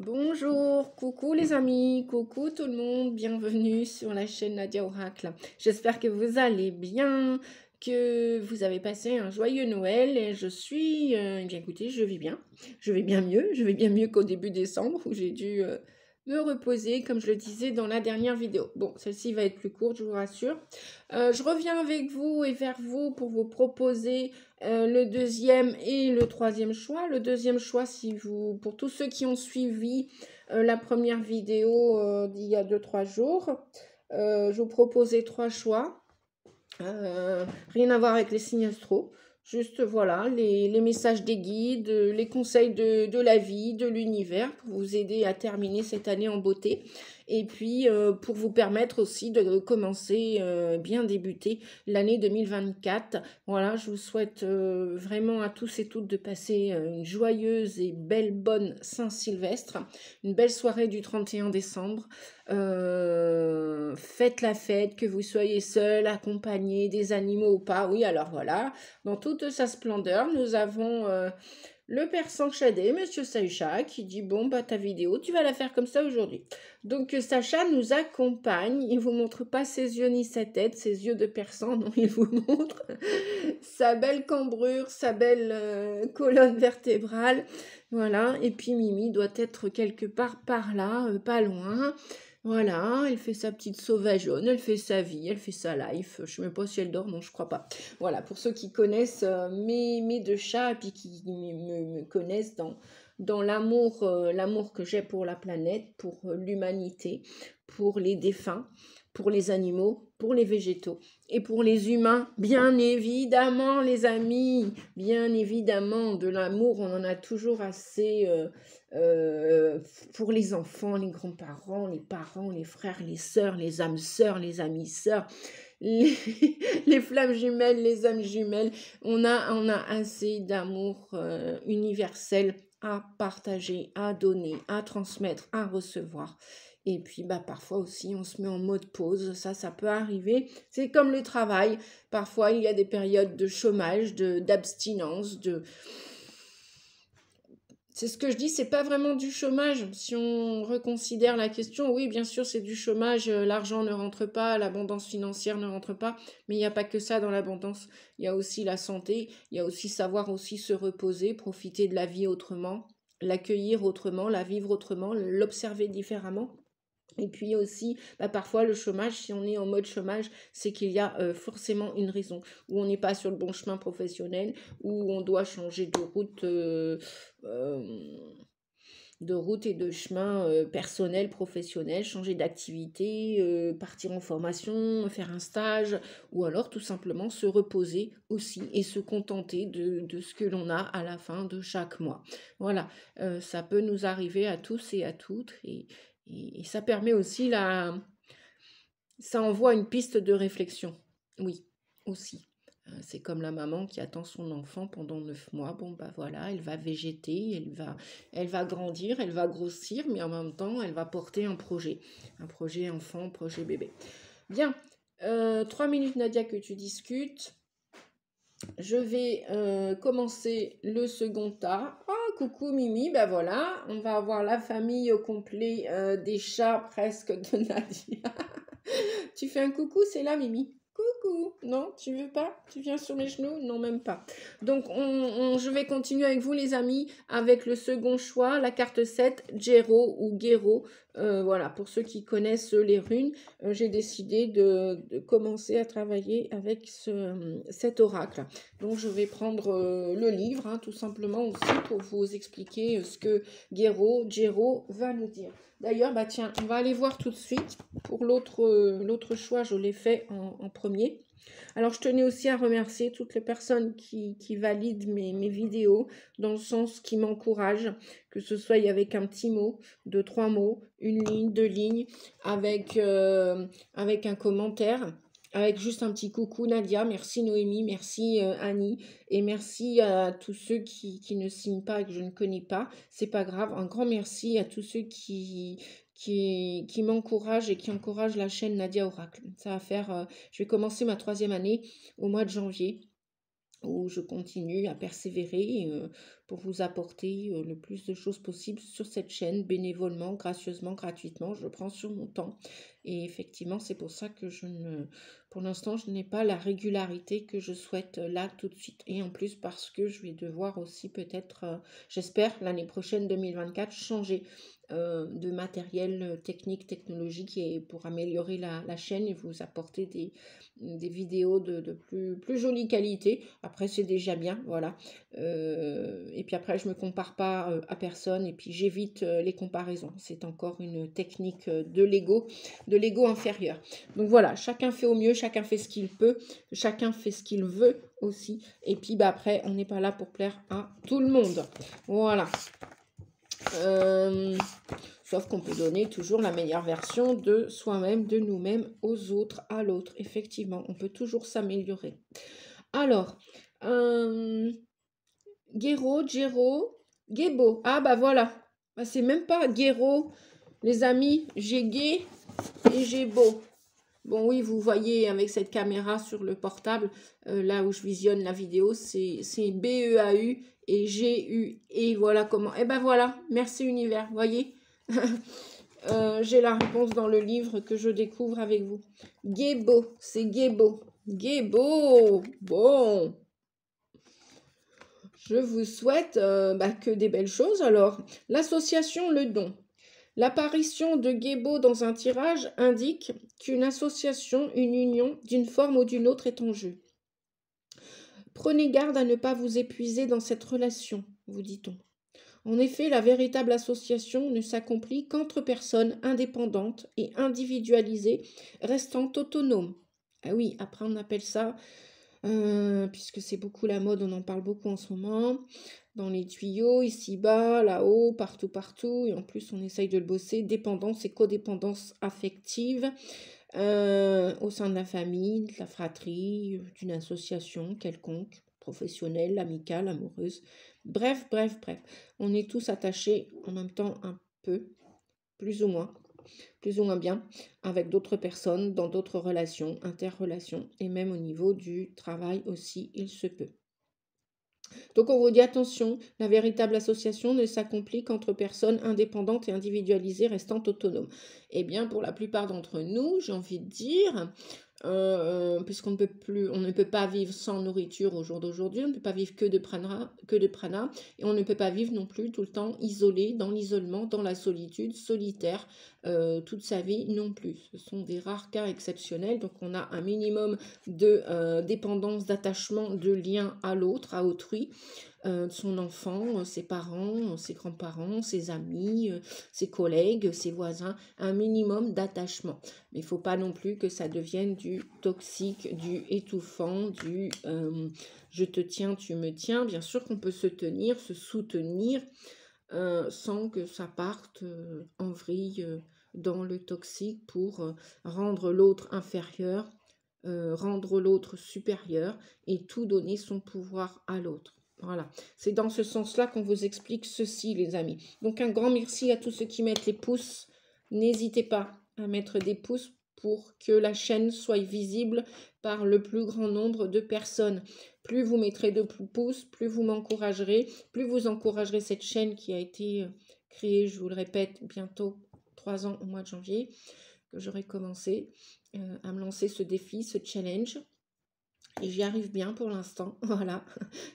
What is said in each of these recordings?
Bonjour, coucou les amis, coucou tout le monde, bienvenue sur la chaîne Nadia Oracle. J'espère que vous allez bien, que vous avez passé un joyeux Noël et bien écoutez, je vais bien mieux qu'au début décembre où j'ai dû me reposer comme je le disais dans la dernière vidéo. Bon, celle-ci va être plus courte, je vous rassure. Je reviens avec vous et vers vous pour vous proposer le deuxième et le troisième choix. Le deuxième choix, pour tous ceux qui ont suivi la première vidéo d'il y a 2-3 jours, je vous proposais 3 choix. Rien à voir avec les signes astro. Juste voilà, les messages des guides, les conseils de la vie, de l'univers pour vous aider à terminer cette année en beauté. Et puis pour vous permettre aussi de commencer, bien débuter l'année 2024. Voilà, je vous souhaite vraiment à tous et toutes de passer une joyeuse et belle bonne Saint-Sylvestre. Une belle soirée du 31 décembre. Faites la fête, que vous soyez seul, accompagné, des animaux ou pas. Oui, alors voilà, dans toute sa splendeur, nous avons le père Sanchadé, monsieur Saïcha, qui dit bon, bah ta vidéo, tu vas la faire comme ça aujourd'hui. Donc Sacha nous accompagne, il vous montre pas ses yeux ni sa tête, ses yeux de persan, non, il vous montre sa belle cambrure, sa belle colonne vertébrale. Voilà, et puis Mimi doit être quelque part par là, pas loin. Voilà, elle fait sa petite sauvageonne, elle fait sa vie, elle fait sa life. Je sais même pas si elle dort, non, je crois pas. Voilà, pour ceux qui connaissent mes deux chats et puis qui me connaissent dans l'amour que j'ai pour la planète, pour l'humanité, pour les défunts, pour les animaux, pour les végétaux et pour les humains, bien évidemment, les amis, bien évidemment, de l'amour, on en a toujours assez. Pour les enfants, les grands-parents, les parents, les frères, les sœurs, les âmes sœurs, les amis sœurs, les, les flammes jumelles, les âmes jumelles. On a assez d'amour universel à partager, à donner, à transmettre, à recevoir. Et puis bah parfois aussi on se met en mode pause, ça peut arriver. C'est comme le travail. Parfois il y a des périodes de chômage, d'abstinence, c'est ce que je dis, c'est pas vraiment du chômage. Si on reconsidère la question, oui, bien sûr, c'est du chômage. L'argent ne rentre pas, l'abondance financière ne rentre pas, mais il n'y a pas que ça dans l'abondance. Il y a aussi la santé, il y a aussi savoir aussi se reposer, profiter de la vie autrement, l'accueillir autrement, la vivre autrement, l'observer différemment. Et puis aussi, bah, parfois le chômage, si on est en mode chômage, c'est qu'il y a forcément une raison, où on n'est pas sur le bon chemin professionnel, où on doit changer de route et de chemin personnel, professionnel, changer d'activité, partir en formation, faire un stage, ou alors tout simplement se reposer aussi et se contenter de ce que l'on a à la fin de chaque mois. Voilà, ça peut nous arriver à tous et à toutes, et ça permet aussi ça envoie une piste de réflexion. Oui, aussi. C'est comme la maman qui attend son enfant pendant 9 mois. Bon, bah voilà, elle va végéter, elle va grandir, elle va grossir, mais en même temps, elle va porter un projet enfant, un projet bébé. Bien, 3 minutes Nadia que tu discutes. Je vais commencer le second tas. Ah, coucou Mimi, ben voilà, on va avoir la famille au complet des chats presque de Nadia. Tu fais un coucou, c'est là Mimi. Coucou. Non, tu veux pas? Tu viens sur mes genoux? Non, même pas. Donc, je vais continuer avec vous les amis, avec le second choix, la carte 7, Gero ou Guéro. Voilà, pour ceux qui connaissent les runes, j'ai décidé de commencer à travailler avec cet oracle. Donc, je vais prendre le livre, hein, tout simplement aussi, pour vous expliquer ce que Gero va nous dire. D'ailleurs, bah tiens, on va aller voir tout de suite. Pour l'autre choix, je l'ai fait en premier. Alors, je tenais aussi à remercier toutes les personnes qui valident mes vidéos, dans le sens qui m'encouragent, que ce soit avec un petit mot, 2-3 mots, une ligne, 2 lignes, avec un commentaire, avec juste un petit coucou Nadia, merci Noémie, merci Annie, et merci à tous ceux qui ne signent pas et que je ne connais pas, c'est pas grave, un grand merci à tous ceux qui m'encouragent et qui encouragent la chaîne Nadia Oracle. Ça va faire, je vais commencer ma 3e année au mois de janvier, où je continue à persévérer pour vous apporter le plus de choses possibles sur cette chaîne, bénévolement, gracieusement, gratuitement. Je prends sur mon temps. Et effectivement, c'est pour ça que pour l'instant, je n'ai pas la régularité que je souhaite là tout de suite. Et en plus, parce que je vais devoir aussi peut-être, j'espère, l'année prochaine, 2024, changer de matériel technique, technologique et pour améliorer la chaîne et vous apporter des vidéos de plus jolie qualité. Après, c'est déjà bien, voilà. Et puis après, je me compare pas à personne et puis j'évite les comparaisons. C'est encore une technique de l'ego inférieur. Donc voilà, chacun fait au mieux, chacun fait ce qu'il peut, chacun fait ce qu'il veut aussi. Et puis bah, après, on n'est pas là pour plaire à tout le monde. Voilà. Sauf qu'on peut donner toujours la meilleure version de soi-même, de nous-mêmes, aux autres, à l'autre. Effectivement, on peut toujours s'améliorer. Alors, Guéro, Guébo. Ah bah voilà. Bah, c'est même pas Guéro, les amis. J'ai Gué et j'ai Beau. Bon oui, vous voyez avec cette caméra sur le portable, là où je visionne la vidéo, c'est B-E-A-U et G-U. Et voilà comment. Et ben voilà, merci univers, voyez. J'ai la réponse dans le livre que je découvre avec vous. Guébo, c'est Guébo. Guébo, bon. Je vous souhaite que des belles choses. Alors, l'association Le Don. L'apparition de Guébo dans un tirage indique qu'une association, une union, d'une forme ou d'une autre est en jeu. Prenez garde à ne pas vous épuiser dans cette relation, vous dit-on. En effet, la véritable association ne s'accomplit qu'entre personnes indépendantes et individualisées, restant autonomes. Ah oui, après on appelle ça, puisque c'est beaucoup la mode, on en parle beaucoup en ce moment, dans les tuyaux, ici-bas, là-haut, partout, partout, et en plus on essaye de le bosser, dépendance et codépendance affective, au sein de la famille, de la fratrie, d'une association quelconque, professionnelle, amicale, amoureuse. Bref, bref, bref. On est tous attachés en même temps un peu, plus ou moins bien, avec d'autres personnes, dans d'autres relations, interrelations, et même au niveau du travail aussi, il se peut. Donc on vous dit attention, la véritable association ne s'accomplit qu'entre personnes indépendantes et individualisées restant autonomes. Eh bien, pour la plupart d'entre nous, j'ai envie de dire, puisqu'on ne peut pas vivre sans nourriture au jour d'aujourd'hui, on ne peut pas vivre que de prana, et on ne peut pas vivre non plus tout le temps isolé, dans l'isolement, dans la solitude, solitaire, toute sa vie non plus. Ce sont des rares cas exceptionnels, donc on a un minimum de dépendance, d'attachement, de lien à l'autre, à autrui, son enfant, ses parents, ses grands-parents, ses amis, ses collègues, ses voisins, un minimum d'attachement. Mais il ne faut pas non plus que ça devienne du toxique, du étouffant, du je te tiens, tu me tiens. Bien sûr qu'on peut se tenir, se soutenir, sans que ça parte en vrille dans le toxique pour rendre l'autre inférieur, rendre l'autre supérieur et tout donner son pouvoir à l'autre. Voilà, c'est dans ce sens-là qu'on vous explique ceci, les amis. Donc, un grand merci à tous ceux qui mettent les pouces. N'hésitez pas à mettre des pouces pour que la chaîne soit visible par le plus grand nombre de personnes. Plus vous mettrez de pouces, plus vous m'encouragerez, plus vous encouragerez cette chaîne qui a été créée, je vous le répète, bientôt 3 ans au mois de janvier, que j'aurai commencé à me lancer ce défi, ce challenge. Et j'y arrive bien pour l'instant, voilà.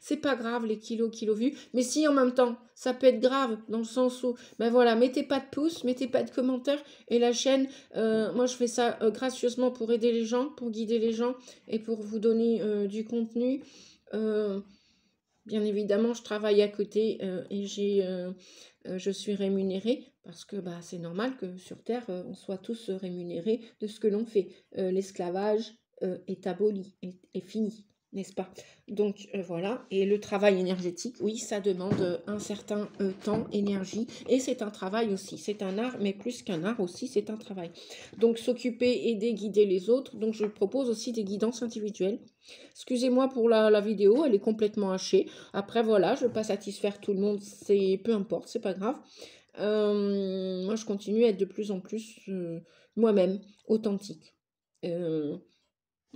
C'est pas grave les kilos vus, mais si en même temps, ça peut être grave dans le sens où, ben voilà, mettez pas de pouces, mettez pas de commentaires, et la chaîne, moi je fais ça gracieusement pour aider les gens, pour guider les gens, et pour vous donner du contenu. Bien évidemment, je travaille à côté et je suis rémunérée, parce que bah, c'est normal que sur Terre, on soit tous rémunérés de ce que l'on fait. L'esclavage est aboli, est fini, n'est-ce pas? Donc voilà, et le travail énergétique, oui, ça demande un certain temps, énergie, et c'est un travail aussi, c'est un art, mais plus qu'un art aussi, c'est un travail. Donc s'occuper, aider, guider les autres, donc je propose aussi des guidances individuelles. Excusez-moi pour la vidéo, elle est complètement hachée. Après voilà, je ne veux pas satisfaire tout le monde, c'est peu importe, c'est pas grave. Moi je continue à être de plus en plus moi-même, authentique.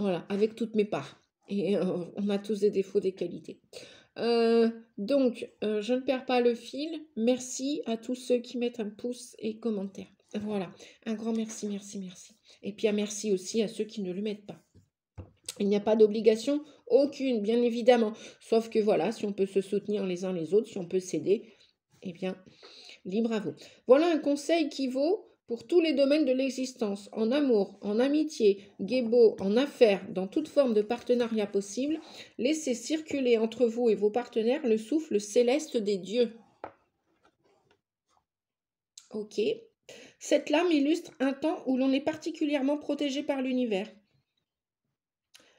Voilà, avec toutes mes parts. Et on a tous des défauts, des qualités. Je ne perds pas le fil. Merci à tous ceux qui mettent un pouce et commentaire. Voilà, un grand merci, merci, merci. Et puis un merci aussi à ceux qui ne le mettent pas. Il n'y a pas d'obligation, aucune, bien évidemment. Sauf que voilà, si on peut se soutenir les uns les autres, si on peut s'aider, eh bien, libre à vous. Voilà un conseil qui vaut pour tous les domaines de l'existence, en amour, en amitié, guébo, en affaires, dans toute forme de partenariat possible. Laissez circuler entre vous et vos partenaires le souffle céleste des dieux. Ok. Cette lame illustre un temps où l'on est particulièrement protégé par l'univers.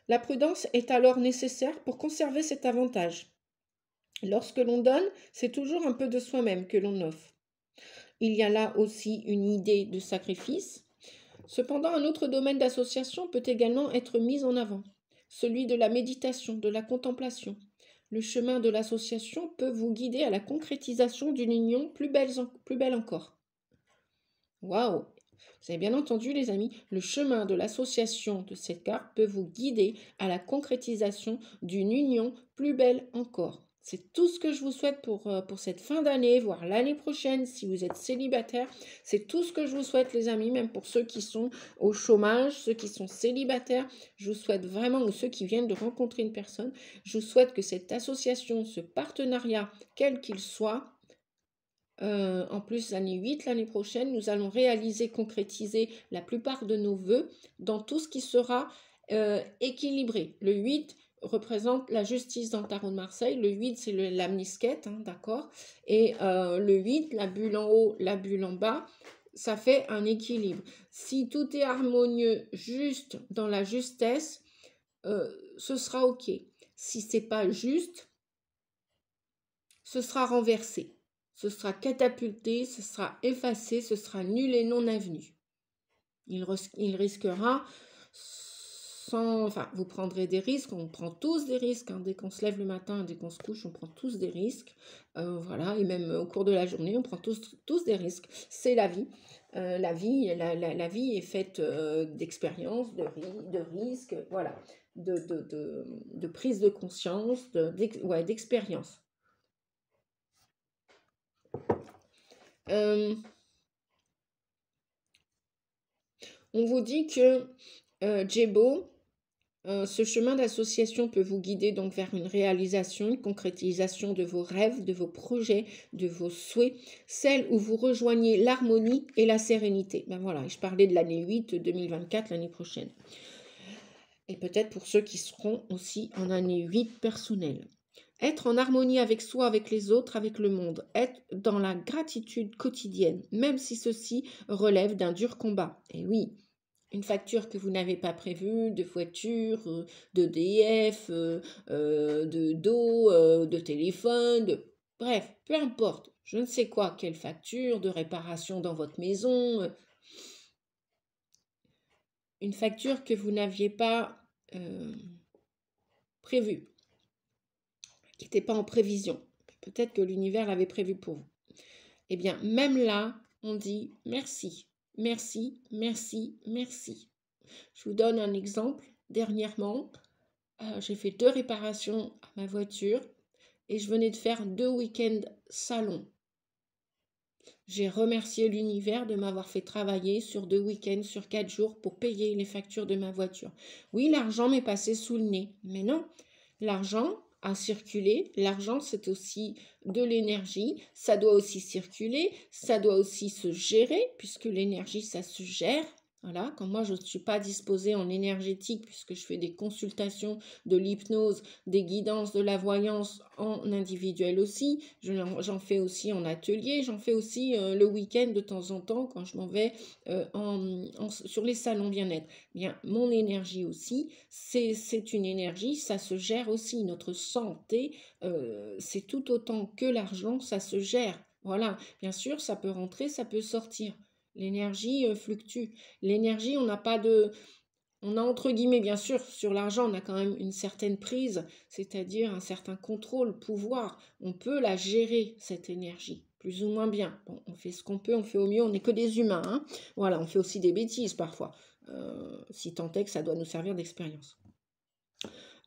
La prudence est alors nécessaire pour conserver cet avantage. Lorsque l'on donne, c'est toujours un peu de soi-même que l'on offre. Il y a là aussi une idée de sacrifice. Cependant, un autre domaine d'association peut également être mis en avant, celui de la méditation, de la contemplation. Le chemin de l'association peut vous guider à la concrétisation d'une union plus belle encore. Waouh! Vous avez bien entendu, les amis, le chemin de l'association de cette carte peut vous guider à la concrétisation d'une union plus belle encore. C'est tout ce que je vous souhaite pour cette fin d'année, voire l'année prochaine, si vous êtes célibataire. C'est tout ce que je vous souhaite, les amis, même pour ceux qui sont au chômage, ceux qui sont célibataires. Je vous souhaite vraiment, ou ceux qui viennent de rencontrer une personne, je vous souhaite que cette association, ce partenariat, quel qu'il soit, en plus, l'année 8, l'année prochaine, nous allons réaliser, concrétiser la plupart de nos vœux dans tout ce qui sera équilibré. Le 8 représente la justice dans le tarot de Marseille. Le 8, c'est l'amnisquette, hein, d'accord? Et le 8, la bulle en haut, la bulle en bas, ça fait un équilibre. Si tout est harmonieux, juste dans la justesse, ce sera OK. Si c'est pas juste, ce sera renversé. Ce sera catapulté, ce sera effacé, ce sera nul et non avenu. Il risquera sans... Enfin, vous prendrez des risques, on prend tous des risques. Hein. Dès qu'on se lève le matin, dès qu'on se couche, on prend tous des risques. Voilà, et même au cours de la journée, on prend tous des risques. C'est la vie. La vie est faite d'expériences, de risques, voilà, de prise de conscience, d'expérience. On vous dit que Djebo, ce chemin d'association peut vous guider donc vers une réalisation, une concrétisation de vos rêves, de vos projets, de vos souhaits, celle où vous rejoignez l'harmonie et la sérénité. Ben voilà, je parlais de l'année 8, 2024, l'année prochaine. Et peut-être pour ceux qui seront aussi en année 8 personnelle. Être en harmonie avec soi, avec les autres, avec le monde. Être dans la gratitude quotidienne, même si ceci relève d'un dur combat. Et oui, une facture que vous n'avez pas prévue, de voiture, d'EDF, d'eau, de téléphone, bref, peu importe, je ne sais quoi, quelle facture, de réparation dans votre maison, une facture que vous n'aviez pas prévue, qui n'était pas en prévision. Peut-être que l'univers l'avait prévu pour vous. Eh bien, même là, on dit merci, merci, merci, merci. Je vous donne un exemple. Dernièrement, j'ai fait 2 réparations à ma voiture et je venais de faire 2 week-ends salon. J'ai remercié l'univers de m'avoir fait travailler sur 2 week-ends, sur 4 jours pour payer les factures de ma voiture. Oui, l'argent m'est passé sous le nez, mais non, l'argent a circulé. L'argent, c'est aussi de l'énergie. Ça doit aussi circuler, ça doit aussi se gérer, puisque l'énergie, ça se gère. Voilà, quand moi je ne suis pas disposée en énergétique, puisque je fais des consultations, de l'hypnose, des guidances, de la voyance en individuel aussi, j'en fais aussi en atelier, j'en fais aussi le week-end de temps en temps quand je m'en vais sur les salons bien-être. Bien, mon énergie aussi, c'est une énergie, ça se gère aussi. Notre santé, c'est tout autant que l'argent, ça se gère. Voilà, bien sûr, ça peut rentrer, ça peut sortir. L'énergie fluctue. L'énergie, on n'a pas de... On a entre guillemets, bien sûr, sur l'argent, on a quand même une certaine prise, c'est-à-dire un certain contrôle, pouvoir. On peut la gérer, cette énergie, plus ou moins bien. Bon, on fait ce qu'on peut, on fait au mieux, on n'est que des humains. Hein. Voilà, on fait aussi des bêtises parfois, si tant est que ça doit nous servir d'expérience.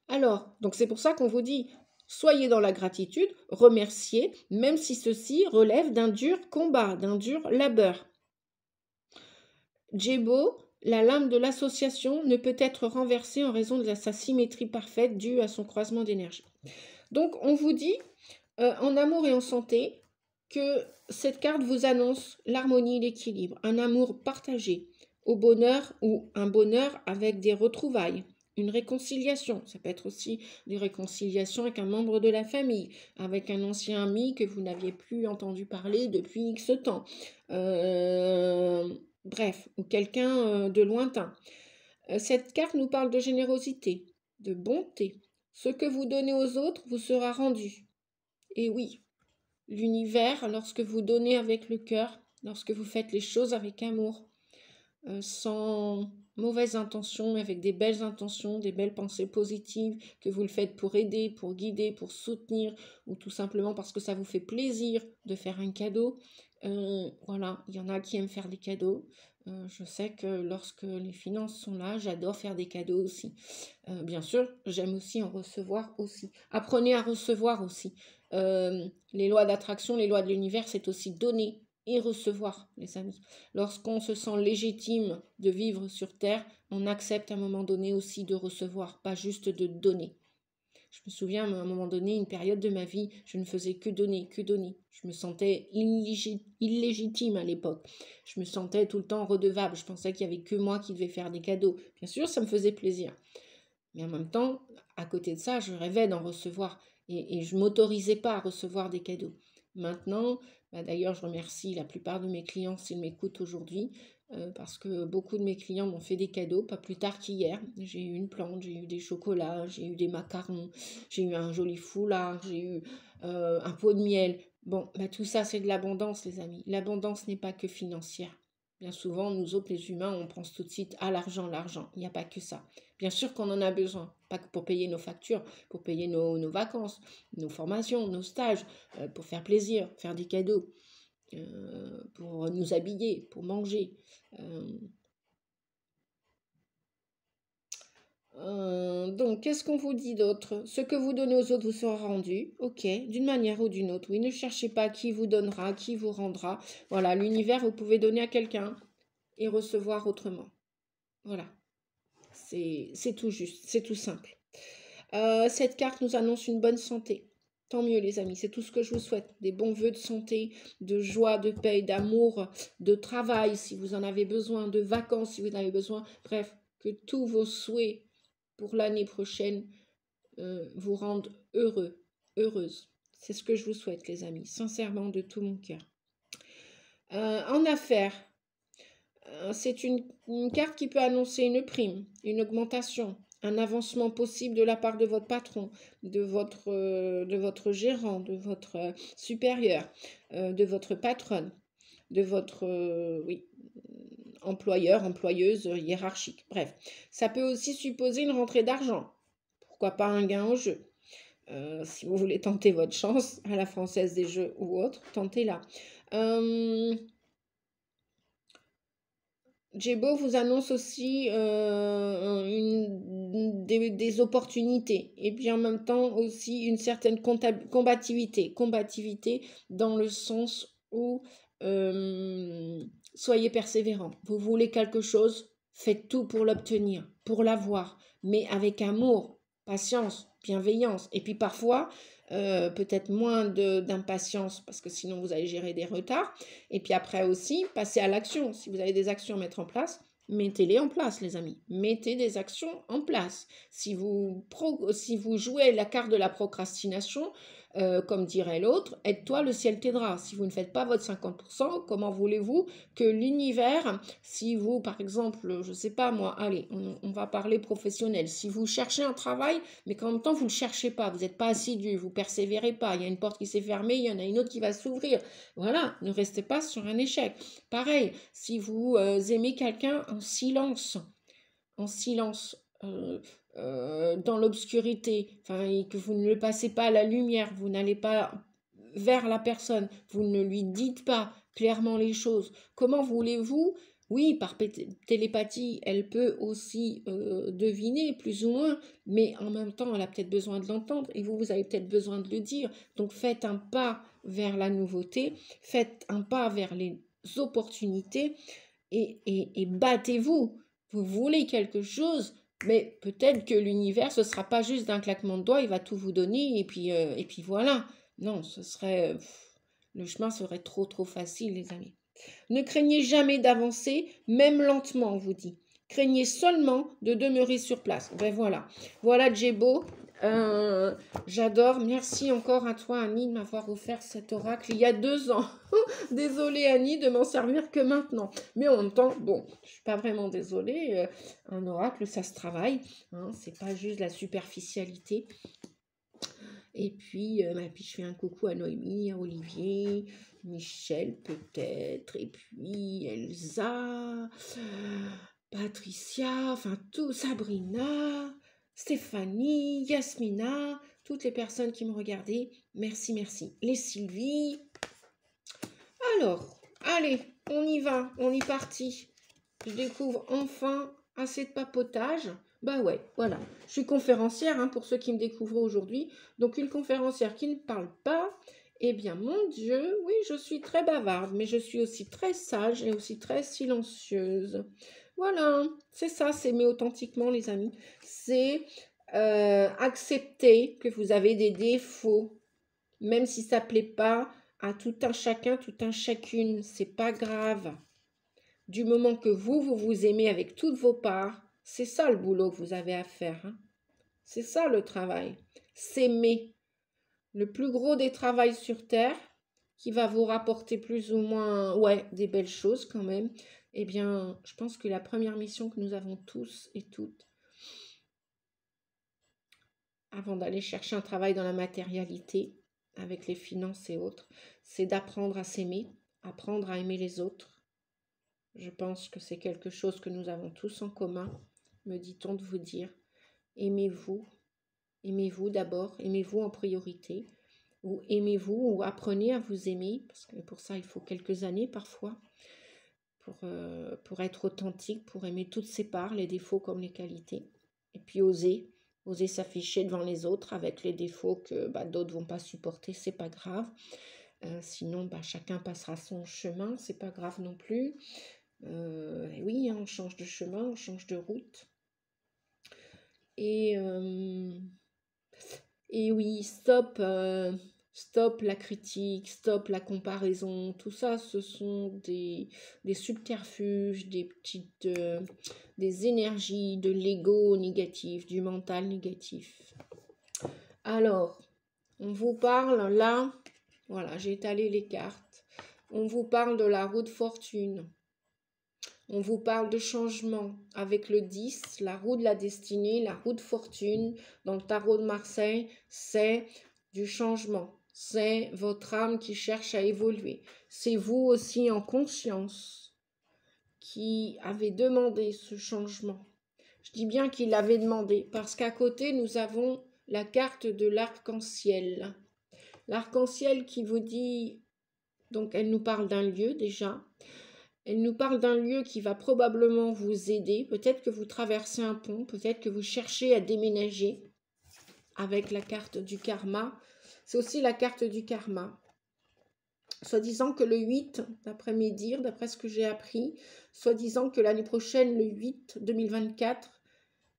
Alors, donc c'est pour ça qu'on vous dit, Soyez dans la gratitude, remerciez, même si ceci relève d'un dur combat, d'un dur labeur. Djebo, la lame de l'association ne peut être renversée en raison de sa symétrie parfaite due à son croisement d'énergie. Donc, on vous dit, en amour et en santé, que cette carte vous annonce l'harmonie et l'équilibre, un amour partagé, au bonheur ou un bonheur avec des retrouvailles, une réconciliation. Ça peut être aussi des réconciliations avec un membre de la famille, avec un ancien ami que vous n'aviez plus entendu parler depuis X temps. Bref, ou quelqu'un de lointain. Cette carte nous parle de générosité, de bonté. Ce que vous donnez aux autres vous sera rendu. Et oui, l'univers, lorsque vous donnez avec le cœur, lorsque vous faites les choses avec amour, sans mauvaise intention, mais avec des belles intentions, des belles pensées positives, que vous le faites pour aider, pour guider, pour soutenir, ou tout simplement parce que ça vous fait plaisir de faire un cadeau. Voilà, il y en a qui aiment faire des cadeaux. Je sais que lorsque les finances sont là, j'adore faire des cadeaux aussi. Bien sûr, j'aime aussi en recevoir aussi. Apprenez à recevoir aussi. Les lois d'attraction, les lois de l'univers, c'est aussi donner et recevoir, les amis. Lorsqu'on se sent légitime de vivre sur Terre, on accepte à un moment donné aussi de recevoir, pas juste de donner. Je me souviens, à un moment donné, une période de ma vie, je ne faisais que donner, que donner. Je me sentais illégitime à l'époque. Je me sentais tout le temps redevable. Je pensais qu'il n'y avait que moi qui devais faire des cadeaux. Bien sûr, ça me faisait plaisir. Mais en même temps, à côté de ça, je rêvais d'en recevoir. Et je ne m'autorisais pas à recevoir des cadeaux. Maintenant, d'ailleurs, je remercie la plupart de mes clients s'ils m'écoutent aujourd'hui, parce que beaucoup de mes clients m'ont fait des cadeaux, pas plus tard qu'hier. J'ai eu une plante, j'ai eu des chocolats, j'ai eu des macarons, j'ai eu un joli foulard, j'ai eu un pot de miel. Bon, tout ça, c'est de l'abondance, les amis. L'abondance n'est pas que financière. Bien souvent, nous autres, les humains, on pense tout de suite à l'argent, l'argent. Il n'y a pas que ça. Bien sûr qu'on en a besoin, pas que pour payer nos factures, pour payer nos vacances, nos formations, nos stages, pour faire plaisir, faire des cadeaux, pour nous habiller, pour manger. Donc, qu'est-ce qu'on vous dit d'autre? Ce que vous donnez aux autres vous sera rendu, ok, d'une manière ou d'une autre. Oui, ne cherchez pas qui vous donnera, qui vous rendra. Voilà, l'univers, vous pouvez donner à quelqu'un et recevoir autrement. Voilà, c'est tout juste, c'est tout simple. Cette carte nous annonce une bonne santé. Tant mieux les amis, c'est tout ce que je vous souhaite. Des bons vœux de santé, de joie, de paix, d'amour, de travail si vous en avez besoin, de vacances si vous en avez besoin. Bref, que tous vos souhaits pour l'année prochaine vous rendent heureux, heureuse. C'est ce que je vous souhaite les amis, sincèrement de tout mon cœur. En affaires, c'est une carte qui peut annoncer une prime, une augmentation, un avancement possible de la part de votre patron, de votre gérant, de votre supérieur, de votre patronne, de votre employeur, employeuse hiérarchique. Bref, ça peut aussi supposer une rentrée d'argent. Pourquoi pas un gain au jeu. Si vous voulez tenter votre chance à la Française des Jeux ou autre, tentez-la. Djebo vous annonce aussi des opportunités et puis en même temps aussi une certaine combativité. Combativité dans le sens où soyez persévérant. Vous voulez quelque chose, faites tout pour l'obtenir, pour l'avoir, mais avec amour, patience, bienveillance. Et puis parfois, peut-être moins d'impatience parce que sinon vous allez gérer des retards. Et puis après aussi, passez à l'action. Si vous avez des actions à mettre en place, mettez-les en place, les amis. Mettez des actions en place. Si vous jouez la carte de la procrastination, comme dirait l'autre, aide-toi, le ciel t'aidera. Si vous ne faites pas votre 50%, comment voulez-vous que l'univers, si vous, par exemple, je ne sais pas moi, allez, on va parler professionnel, si vous cherchez un travail, mais qu'en même temps vous ne le cherchez pas, vous n'êtes pas assidu, vous ne persévérez pas, il y a une porte qui s'est fermée, il y en a une autre qui va s'ouvrir. Voilà, ne restez pas sur un échec. Pareil, si vous aimez quelqu'un en silence, dans l'obscurité, et que vous ne le passez pas à la lumière, vous n'allez pas vers la personne, vous ne lui dites pas clairement les choses. Comment voulez-vous, Oui, par télépathie, elle peut aussi deviner plus ou moins, mais en même temps, elle a peut-être besoin de l'entendre et vous avez peut-être besoin de le dire. Donc faites un pas vers la nouveauté, faites un pas vers les opportunités et battez-vous. Vous voulez quelque chose, mais peut-être que l'univers, ce ne sera pas juste d'un claquement de doigts, il va tout vous donner et puis voilà. Non, ce serait... le chemin serait trop facile, les amis. Ne craignez jamais d'avancer, même lentement, on vous dit. Craignez seulement de demeurer sur place. Ben voilà. Voilà, Djebo. J'adore. Merci encore à toi, Annie, de m'avoir offert cet oracle il y a 2 ans. Désolée, Annie, de m'en servir que maintenant. Mais en même temps, bon, je suis pas vraiment désolée. Un oracle, ça se travaille. Hein, c'est pas juste la superficialité. Et puis je fais un coucou à Noémie, à Olivier, Michel peut-être, et puis Elsa, Patricia, enfin tout, Sabrina, Stéphanie, Yasmina, toutes les personnes qui me regardaient. Merci, merci. Les Sylvie. Alors, allez, on y va, on y partit. Je découvre enfin assez de papotage. Bah ouais, voilà. Je suis conférencière, hein, pour ceux qui me découvrent aujourd'hui. Donc une conférencière qui ne parle pas, eh bien mon Dieu, oui, je suis très bavarde, mais je suis aussi très sage et aussi très silencieuse. Voilà, c'est ça, s'aimer authentiquement, les amis. C'est accepter que vous avez des défauts, même si ça ne plaît pas à tout un chacun, tout un chacune. C'est pas grave. Du moment que vous vous aimez avec toutes vos parts, c'est ça le boulot que vous avez à faire. Hein. C'est ça le travail. S'aimer. Le plus gros des travails sur Terre, qui va vous rapporter plus ou moins, ouais, des belles choses quand même. Eh bien, je pense que la première mission que nous avons tous et toutes, avant d'aller chercher un travail dans la matérialité, avec les finances et autres, c'est d'apprendre à s'aimer, apprendre à aimer les autres. Je pense que c'est quelque chose que nous avons tous en commun, me dit-on de vous dire. Aimez-vous, aimez-vous d'abord, aimez-vous en priorité, ou aimez-vous, ou apprenez à vous aimer, parce que pour ça il faut quelques années parfois, pour être authentique, pour aimer toutes ses parts, les défauts comme les qualités, et puis oser s'afficher devant les autres avec les défauts que d'autres vont pas supporter, c'est pas grave. Sinon, chacun passera son chemin, c'est pas grave non plus. Oui, hein, on change de chemin, on change de route. Et oui, stop la critique, stop la comparaison. Tout ça, ce sont des subterfuges, des énergies de l'ego négatif, du mental négatif. Alors, on vous parle là, voilà, j'ai étalé les cartes. On vous parle de la roue de fortune. On vous parle de changement avec le 10, la roue de la destinée, la roue de fortune. Dans le tarot de Marseille, c'est du changement. C'est votre âme qui cherche à évoluer. C'est vous aussi en conscience qui avez demandé ce changement. Je dis bien qu'il l'avait demandé parce qu'à côté, nous avons la carte de l'arc-en-ciel. L'arc-en-ciel qui vous dit, donc elle nous parle d'un lieu déjà. Elle nous parle d'un lieu qui va probablement vous aider. Peut-être que vous traversez un pont, peut-être que vous cherchez à déménager avec la carte du karma. C'est aussi la carte du karma. Soi-disant que le 8, d'après mes dires, d'après ce que j'ai appris, soi-disant que l'année prochaine, le 8 2024,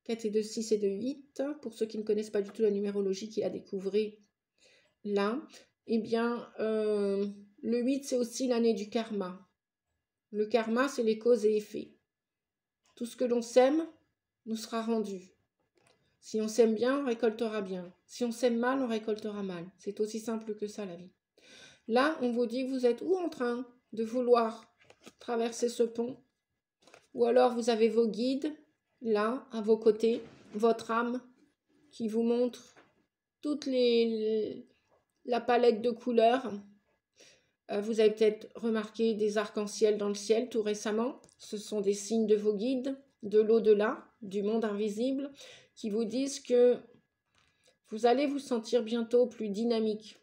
4 et 2, 6 et 2, 8, pour ceux qui ne connaissent pas du tout la numérologie, qui la découvrez là, eh bien, le 8, c'est aussi l'année du karma. Le karma, c'est les causes et effets. Tout ce que l'on sème nous sera rendu. Si on sème bien, on récoltera bien. Si on sème mal, on récoltera mal. C'est aussi simple que ça, la vie. Là, on vous dit que vous êtes ou en train de vouloir traverser ce pont, ou alors vous avez vos guides, là, à vos côtés, votre âme, qui vous montre toute la palette de couleurs. Vous avez peut-être remarqué des arcs-en-ciel dans le ciel tout récemment. Ce sont des signes de vos guides, de l'au-delà, du monde invisible, qui vous disent que vous allez vous sentir bientôt plus dynamique.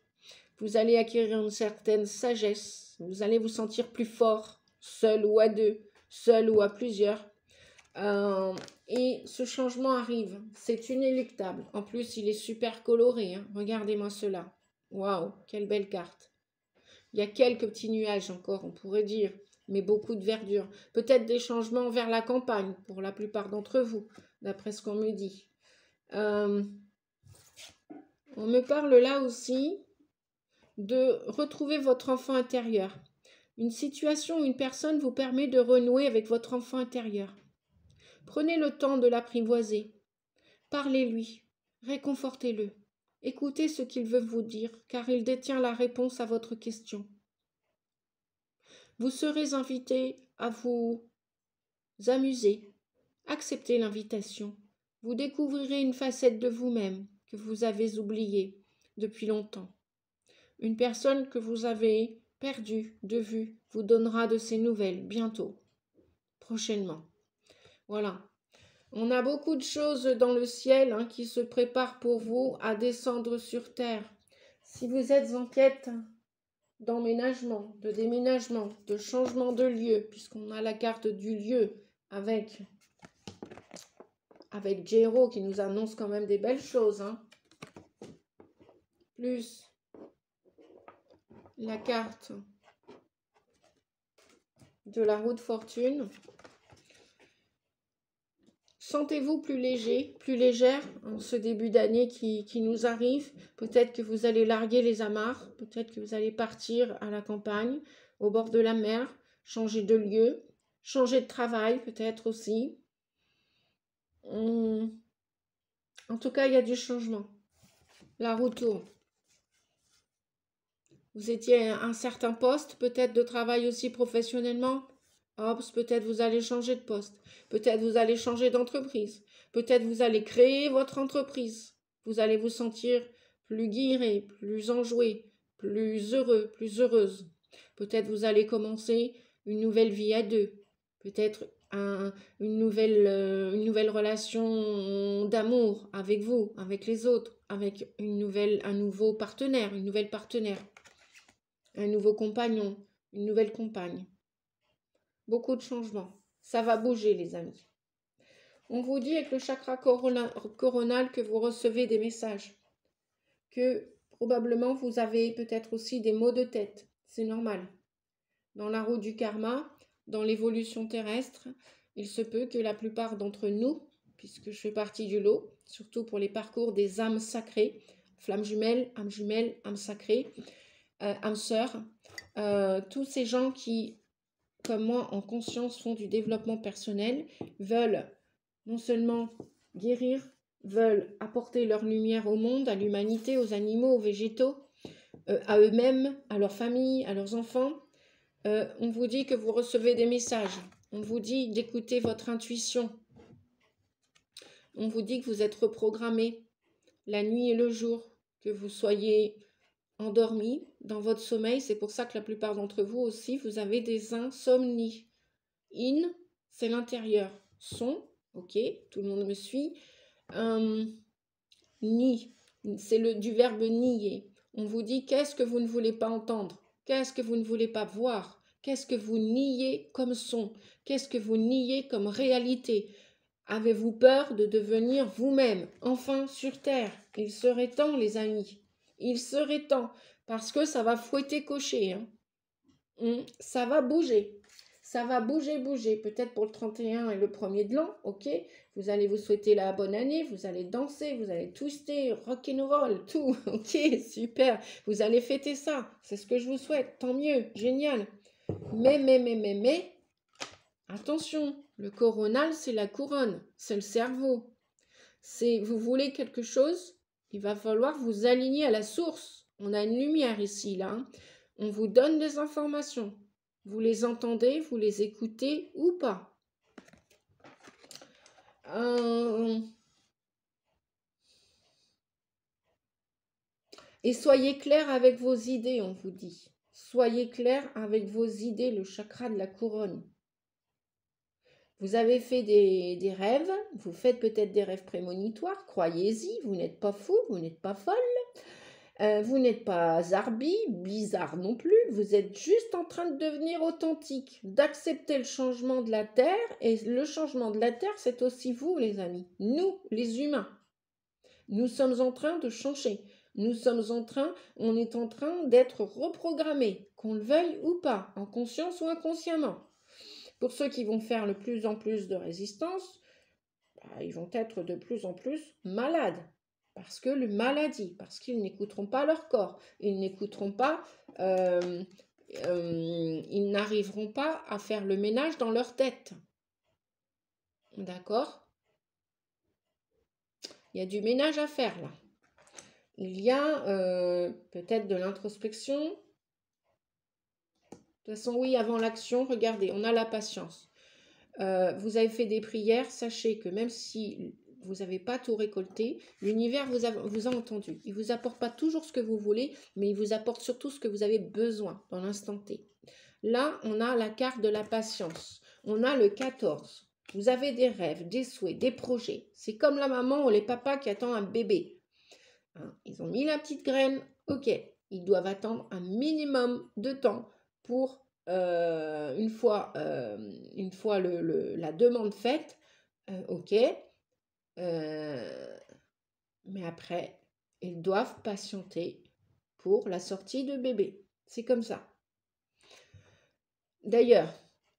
Vous allez acquérir une certaine sagesse. Vous allez vous sentir plus fort, seul ou à deux, seul ou à plusieurs. Et ce changement arrive, c'est inéluctable. En plus, il est super coloré, hein. Regardez-moi cela. Waouh, quelle belle carte. Il y a quelques petits nuages encore, on pourrait dire, mais beaucoup de verdure. Peut-être des changements vers la campagne, pour la plupart d'entre vous, d'après ce qu'on me dit. On me parle là aussi de retrouver votre enfant intérieur. Une situation ou une personne vous permet de renouer avec votre enfant intérieur. Prenez le temps de l'apprivoiser. Parlez-lui, réconfortez-le. Écoutez ce qu'il veut vous dire, car il détient la réponse à votre question. Vous serez invité à vous amuser. Acceptez l'invitation. Vous découvrirez une facette de vous-même que vous avez oubliée depuis longtemps. Une personne que vous avez perdue de vue vous donnera de ses nouvelles bientôt, prochainement. Voilà. On a beaucoup de choses dans le ciel qui se préparent pour vous à descendre sur terre. Si vous êtes en quête d'emménagement, de déménagement, de changement de lieu, puisqu'on a la carte du lieu avec Jero qui nous annonce quand même des belles choses. Plus la carte de la roue de fortune. Sentez-vous plus léger, plus légère en ce début d'année qui nous arrive. Peut-être que vous allez larguer les amarres, peut-être que vous allez partir à la campagne, au bord de la mer, changer de lieu, changer de travail peut-être aussi. En tout cas, il y a du changement. La roue tourne. Vous étiez à un certain poste, peut-être de travail aussi professionnellement. Hop, peut-être vous allez changer de poste. Peut-être vous allez changer d'entreprise. Peut-être vous allez créer votre entreprise. Vous allez vous sentir plus guiré, plus enjoué, plus heureux, plus heureuse. Peut-être vous allez commencer une nouvelle vie à deux. Peut-être une nouvelle relation d'amour avec vous, avec les autres, avec un nouveau partenaire, une nouvelle partenaire, un nouveau compagnon, une nouvelle compagne. Beaucoup de changements. Ça va bouger, les amis. On vous dit avec le chakra coronal que vous recevez des messages. Que probablement vous avez peut-être aussi des maux de tête. C'est normal. Dans la roue du karma, dans l'évolution terrestre, il se peut que la plupart d'entre nous, puisque je fais partie du lot, surtout pour les parcours des âmes sacrées, flammes jumelles, âmes sacrées, âmes sœurs, tous ces gens qui, comme moi, en conscience, font du développement personnel, veulent non seulement guérir, veulent apporter leur lumière au monde, à l'humanité, aux animaux, aux végétaux, à eux-mêmes, à leurs familles, à leurs enfants. On vous dit que vous recevez des messages. On vous dit d'écouter votre intuition. On vous dit que vous êtes reprogrammé la nuit et le jour, que vous soyez endormi dans votre sommeil. C'est pour ça que la plupart d'entre vous aussi, vous avez des insomnies. In, c'est l'intérieur. Son, ok, tout le monde me suit. Ni, c'est du verbe nier. On vous dit qu'est-ce que vous ne voulez pas entendre, qu'est-ce que vous ne voulez pas voir, qu'est-ce que vous niez comme son, qu'est-ce que vous niez comme réalité. Avez-vous peur de devenir vous-même, enfin sur terre? Il serait temps, les amis. Il serait temps, parce que ça va fouetter cocher. Ça va bouger. Ça va bouger. Peut-être pour le 31 et le 1er de l'an, ok? Vous allez vous souhaiter la bonne année, vous allez danser, vous allez twister, rock'n'roll, tout, ok? Super. Vous allez fêter ça. C'est ce que je vous souhaite. Tant mieux. Génial. Mais, attention. Le coronal, c'est la couronne. C'est le cerveau. Vous voulez quelque chose, il va falloir vous aligner à la source. On a une lumière ici, là. On vous donne des informations. Vous les entendez, vous les écoutez ou pas. Et soyez clair avec vos idées, on vous dit. Soyez clair avec vos idées, le chakra de la couronne. Vous avez fait des rêves, vous faites peut-être des rêves prémonitoires, croyez-y, vous n'êtes pas fou, vous n'êtes pas folle. Vous n'êtes pas zarbi, bizarre non plus, vous êtes juste en train de devenir authentique, d'accepter le changement de la Terre, et le changement de la Terre, c'est aussi vous, les amis, nous, les humains. Nous sommes en train de changer. On est en train d'être reprogrammés, qu'on le veuille ou pas, en conscience ou inconsciemment. Pour ceux qui vont faire de plus en plus de résistance, ils vont être de plus en plus malades. Parce que le maladie, parce qu'ils n'écouteront pas leur corps, ils n'écouteront pas, ils n'arriveront pas à faire le ménage dans leur tête. D'accord? Il y a du ménage à faire là. Il y a peut-être de l'introspection. De toute façon, oui, avant l'action, regardez, on a la patience. Vous avez fait des prières, sachez que même si vous n'avez pas tout récolté, l'univers vous a entendu. Il ne vous apporte pas toujours ce que vous voulez, mais il vous apporte surtout ce que vous avez besoin dans l'instant T. Là, on a la carte de la patience. On a le 14. Vous avez des rêves, des souhaits, des projets. C'est comme la maman ou les papas qui attendent un bébé. Hein, ils ont mis la petite graine, ok. Ils doivent attendre un minimum de temps pour, une fois la demande faite, ok. Mais après, ils doivent patienter pour la sortie de bébé. C'est comme ça. D'ailleurs,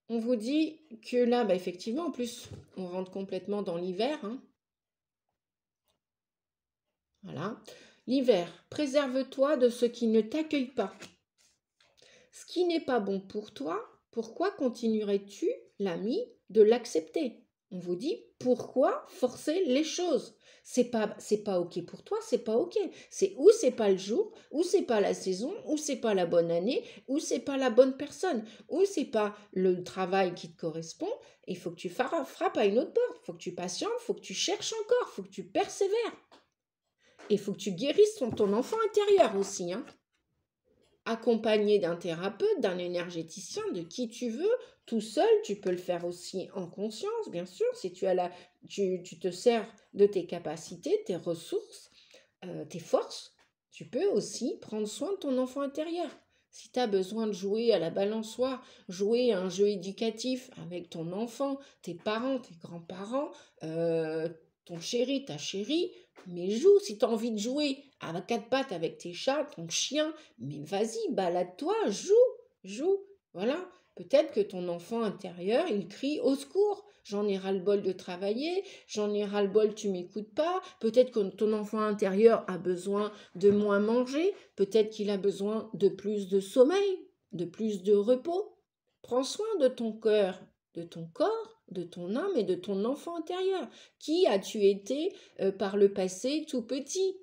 on vous dit que là, effectivement, en plus, on rentre complètement dans l'hiver. Hein. Voilà. L'hiver, préserve-toi de ce qui ne t'accueille pas. Ce qui n'est pas bon pour toi, pourquoi continuerais-tu, l'ami, de l'accepter? On vous dit pourquoi forcer les choses. C'est pas ok pour toi, c'est pas ok. C'est pas le jour, ou c'est pas la saison, ou c'est pas la bonne année, ou c'est pas la bonne personne, ou c'est pas le travail qui te correspond. Il faut que tu frappes à une autre porte, il faut que tu patientes, il faut que tu cherches encore, il faut que tu persévères. Et il faut que tu guérisses ton enfant intérieur aussi, hein. Accompagné d'un thérapeute, d'un énergéticien, de qui tu veux, tout seul, tu peux le faire aussi en conscience, bien sûr, si tu te sers de tes capacités, tes ressources, tes forces, tu peux aussi prendre soin de ton enfant intérieur. Si tu as besoin de jouer à la balançoire, jouer à un jeu éducatif avec ton enfant, tes parents, tes grands-parents, ton chéri, ta chérie, mais joue. Si tu as envie de jouer à quatre pattes avec tes chats, ton chien, mais vas-y, balade-toi, joue. Voilà. Peut-être que ton enfant intérieur, il crie au secours. J'en ai ras-le-bol de travailler, j'en ai ras-le-bol, tu m'écoutes pas. Peut-être que ton enfant intérieur a besoin de moins manger, peut-être qu'il a besoin de plus de sommeil, de plus de repos. Prends soin de ton cœur, de ton corps, de ton âme et de ton enfant intérieur. Qui as-tu été par le passé tout petit?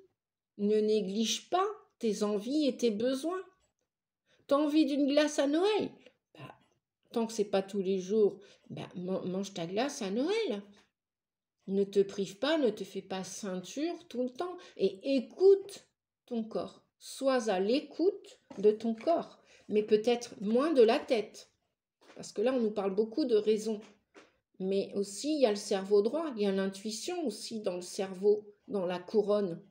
Ne néglige pas tes envies et tes besoins. T'as envie d'une glace à Noël? Tant que c'est pas tous les jours, mange ta glace à Noël. Ne te prive pas, ne te fais pas ceinture tout le temps. Et écoute ton corps. Sois à l'écoute de ton corps, mais peut-être moins de la tête. Parce que là, on nous parle beaucoup de raison. Mais aussi, il y a le cerveau droit, il y a l'intuition aussi dans le cerveau, dans la couronne.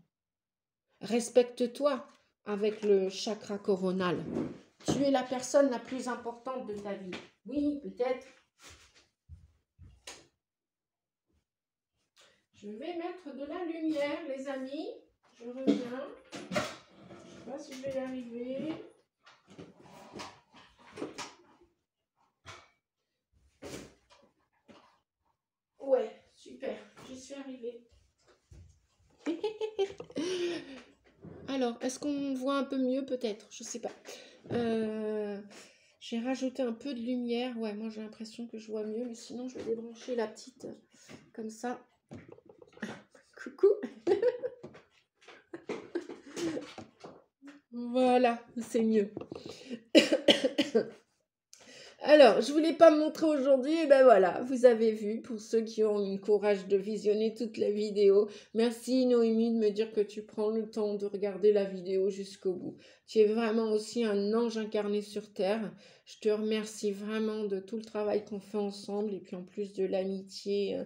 Respecte-toi avec le chakra coronal. Tu es la personne la plus importante de ta vie. Oui, peut-être. Je vais mettre de la lumière, les amis. Je reviens. Je ne sais pas si je vais y arriver. Ouais, super. J'y suis arrivée. Alors, est-ce qu'on voit un peu mieux peut-être? Je ne sais pas. J'ai rajouté un peu de lumière. Ouais, moi j'ai l'impression que je vois mieux, mais sinon je vais débrancher la petite comme ça. Coucou. Voilà, c'est mieux. Alors, je ne voulais pas me montrer aujourd'hui, et ben voilà, vous avez vu, pour ceux qui ont le courage de visionner toute la vidéo. Merci Noémie de me dire que tu prends le temps de regarder la vidéo jusqu'au bout. Tu es vraiment aussi un ange incarné sur Terre. Je te remercie vraiment de tout le travail qu'on fait ensemble, et puis en plus de l'amitié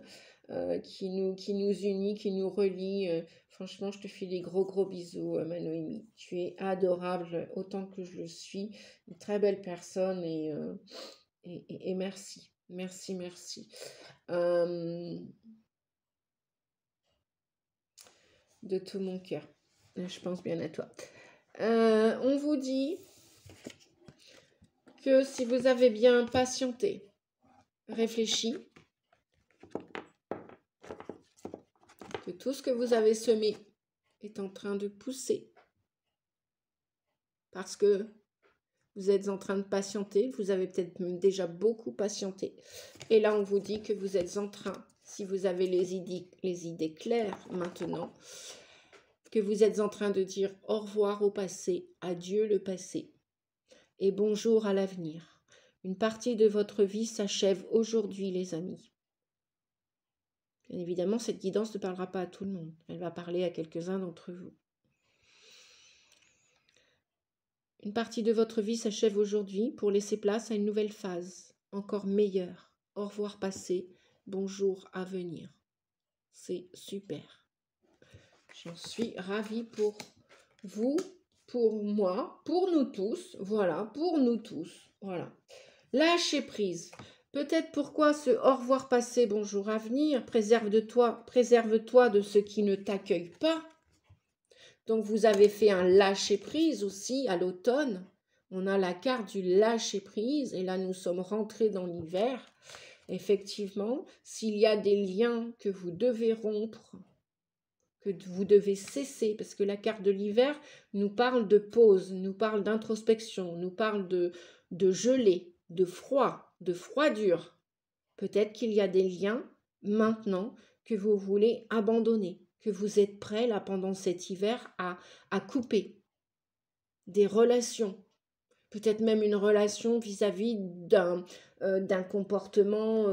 qui nous unit, qui nous relie. Franchement, je te fais des gros bisous, ma Noémie. Tu es adorable autant que je le suis. Une très belle personne et merci. Merci. De tout mon cœur. Je pense bien à toi. On vous dit que si vous avez bien patienté, réfléchi, que tout ce que vous avez semé est en train de pousser parce que vous êtes en train de patienter, vous avez peut-être déjà beaucoup patienté. Et là, on vous dit que vous êtes en train, si vous avez les idées claires maintenant, que vous êtes en train de dire au revoir au passé, adieu le passé et bonjour à l'avenir. Une partie de votre vie s'achève aujourd'hui, les amis. Bien évidemment, cette guidance ne parlera pas à tout le monde. Elle va parler à quelques-uns d'entre vous. Une partie de votre vie s'achève aujourd'hui pour laisser place à une nouvelle phase, encore meilleure. Au revoir passé, bonjour à venir. C'est super. J'en suis ravie pour vous, pour moi, pour nous tous. Voilà, pour nous tous. Voilà. Lâcher prise. Peut-être pourquoi ce au revoir passé, bonjour à venir, préserve-toi de ce qui ne t'accueille pas. Donc, vous avez fait un lâcher-prise aussi à l'automne. On a la carte du lâcher-prise et là, nous sommes rentrés dans l'hiver. Effectivement, s'il y a des liens que vous devez rompre, que vous devez cesser, parce que la carte de l'hiver nous parle de pause, nous parle d'introspection, nous parle de gelée, de froid, de froidure. Peut-être qu'il y a des liens maintenant que vous voulez abandonner, que vous êtes prêt là pendant cet hiver à couper des relations, peut-être même une relation vis-à-vis d'un comportement,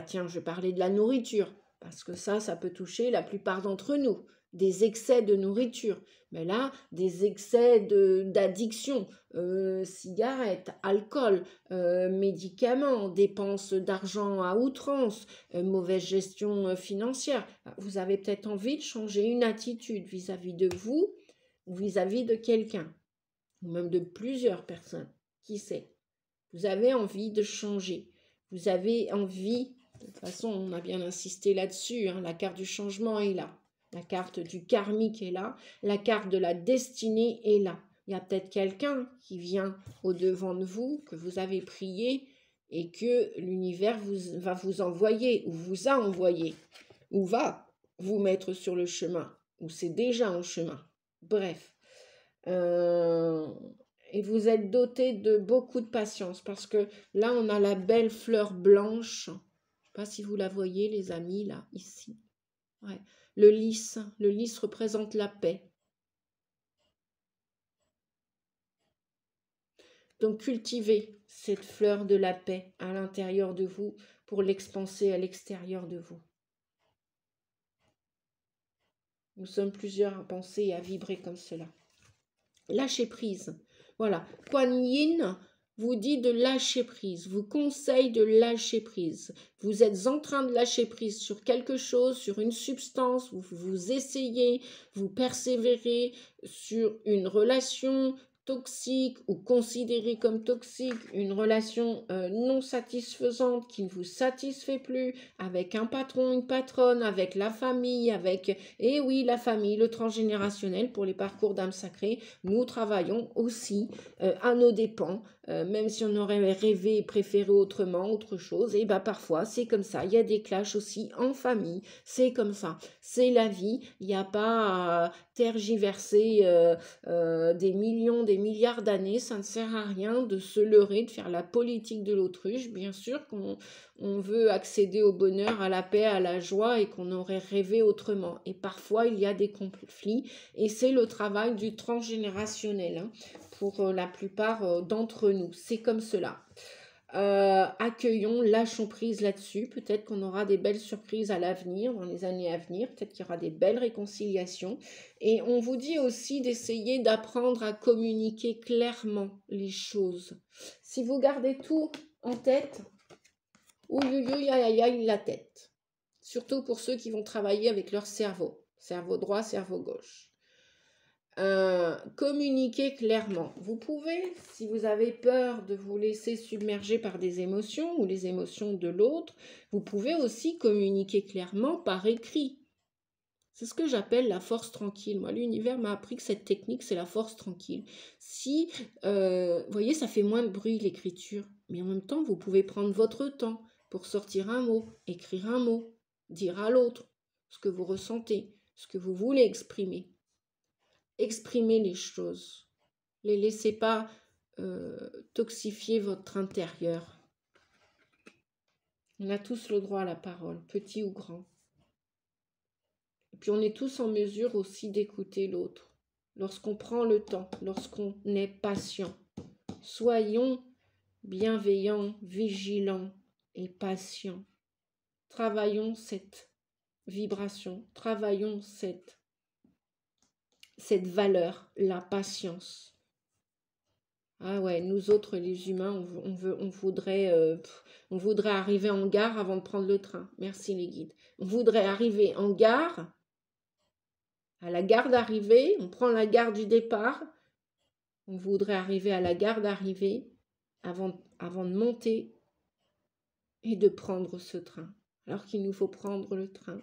tiens, je parlais de la nourriture, parce que ça peut toucher la plupart d'entre nous, des excès de nourriture, mais là, des excès d'addiction, cigarettes, alcool, médicaments, dépenses d'argent à outrance, mauvaise gestion financière. Vous avez peut-être envie de changer une attitude vis-à-vis de vous ou vis-à-vis de quelqu'un, ou même de plusieurs personnes, qui sait. Vous avez envie de changer, vous avez envie, de toute façon on a bien insisté là-dessus, la carte du changement est là, la carte du karmique est là, la carte de la destinée est là. Il y a peut-être quelqu'un qui vient au-devant de vous, que vous avez prié, et que l'univers va vous envoyer, ou vous a envoyé, ou va vous mettre sur le chemin, ou c'est déjà en chemin. Bref. Et vous êtes doté de beaucoup de patience parce que là, on a la belle fleur blanche. Je ne sais pas si vous la voyez, les amis, là, ici. Ouais. Le lys représente la paix. Donc, cultivez cette fleur de la paix à l'intérieur de vous pour l'expanser à l'extérieur de vous. Nous sommes plusieurs à penser et à vibrer comme cela. Lâchez prise. Voilà. Kuan Yin vous dit de lâcher prise, vous conseille de lâcher prise. Vous êtes en train de lâcher prise sur quelque chose, sur une substance, vous essayez, vous persévérez sur une relation toxique ou considérée comme toxique, une relation non satisfaisante qui ne vous satisfait plus, avec un patron, une patronne, avec la famille, et oui, la famille, le transgénérationnel pour les parcours d'âme sacrée, nous travaillons aussi à nos dépens, même si on aurait rêvé et préféré autre chose, et parfois c'est comme ça, il y a des clashs aussi en famille, c'est comme ça, c'est la vie, il n'y a pas à tergiverser des millions, des milliards d'années, ça ne sert à rien de se leurrer, de faire la politique de l'autruche. Bien sûr qu'on veut accéder au bonheur, à la paix, à la joie et qu'on aurait rêvé autrement. Et parfois, il y a des conflits et c'est le travail du transgénérationnel pour la plupart d'entre nous. C'est comme cela. Accueillons, lâchons prise là-dessus. Peut-être qu'on aura des belles surprises à l'avenir, dans les années à venir. Peut-être qu'il y aura des belles réconciliations. Et on vous dit aussi d'essayer d'apprendre à communiquer clairement les choses. Si vous gardez tout en tête, ouïouïouï, aïe, aïe, aïe, la tête. Surtout pour ceux qui vont travailler avec leur cerveau. Cerveau droit, cerveau gauche. Communiquer clairement. Vous pouvez, si vous avez peur de vous laisser submerger par des émotions ou les émotions de l'autre, vous pouvez aussi communiquer clairement par écrit. C'est ce que j'appelle la force tranquille. Moi, l'univers m'a appris que cette technique, c'est la force tranquille. Si, vous voyez, ça fait moins de bruit l'écriture, mais en même temps, vous pouvez prendre votre temps pour sortir un mot, écrire un mot, dire à l'autre ce que vous ressentez, ce que vous voulez exprimer. Exprimez les choses. Ne les laissez pas toxifier votre intérieur. On a tous le droit à la parole, petit ou grand. Et puis on est tous en mesure aussi d'écouter l'autre. Lorsqu'on prend le temps, lorsqu'on est patient. Soyons bienveillants, vigilants et patients. Travaillons cette vibration, travaillons cette valeur, la patience. Ah ouais, nous autres, les humains, on voudrait arriver en gare avant de prendre le train. Merci les guides. On voudrait arriver en gare, à la gare d'arrivée, on prend la gare du départ, on voudrait arriver à la gare d'arrivée avant de monter et de prendre ce train. Alors qu'il nous faut prendre le train,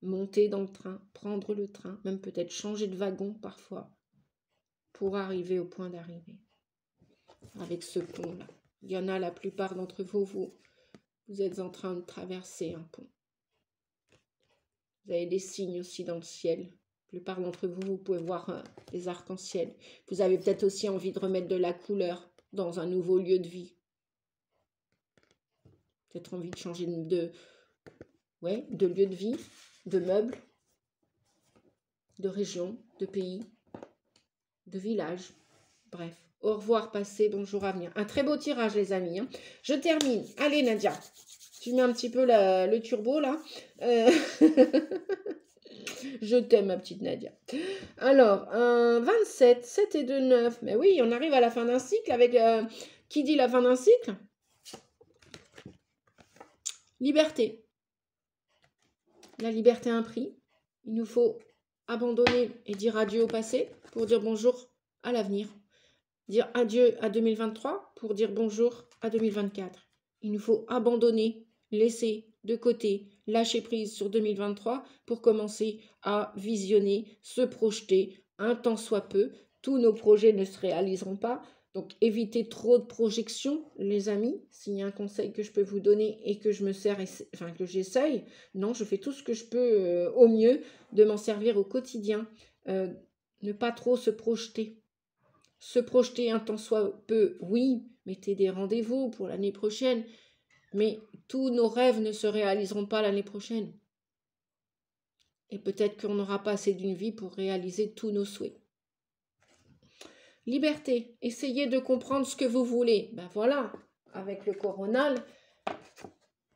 monter dans le train, prendre le train, même peut-être changer de wagon parfois, pour arriver au point d'arrivée. Avec ce pont-là. Il y en a, la plupart d'entre vous, vous êtes en train de traverser un pont. Vous avez des signes aussi dans le ciel. La plupart d'entre vous, vous pouvez voir les arcs-en-ciel. Vous avez peut-être aussi envie de remettre de la couleur dans un nouveau lieu de vie. Peut-être envie de changer de lieu de vie, de meubles, de région, de pays, de village. Bref. Au revoir passé, bonjour à venir. Un très beau tirage les amis. Hein. Je termine. Allez Nadia, tu mets un petit peu le turbo là. Je t'aime ma petite Nadia. Alors, 27, 7 et 2, 9. Mais oui, on arrive à la fin d'un cycle avec... qui dit la fin d'un cycle? Liberté. La liberté a un prix. Il nous faut abandonner et dire adieu au passé pour dire bonjour à l'avenir. Dire adieu à 2023 pour dire bonjour à 2024. Il nous faut abandonner, laisser de côté, lâcher prise sur 2023 pour commencer à visionner, se projeter un tant soit peu. Tous nos projets ne se réaliseront pas. Donc évitez trop de projections, les amis. S'il y a un conseil que je peux vous donner et que je me sers, enfin que j'essaye, non, je fais tout ce que je peux au mieux de m'en servir au quotidien. Ne pas trop se projeter. Se projeter un tant soit peu, oui, mettez des rendez-vous pour l'année prochaine, mais tous nos rêves ne se réaliseront pas l'année prochaine. Et peut-être qu'on n'aura pas assez d'une vie pour réaliser tous nos souhaits. Liberté, essayez de comprendre ce que vous voulez. Ben voilà, avec le coronal,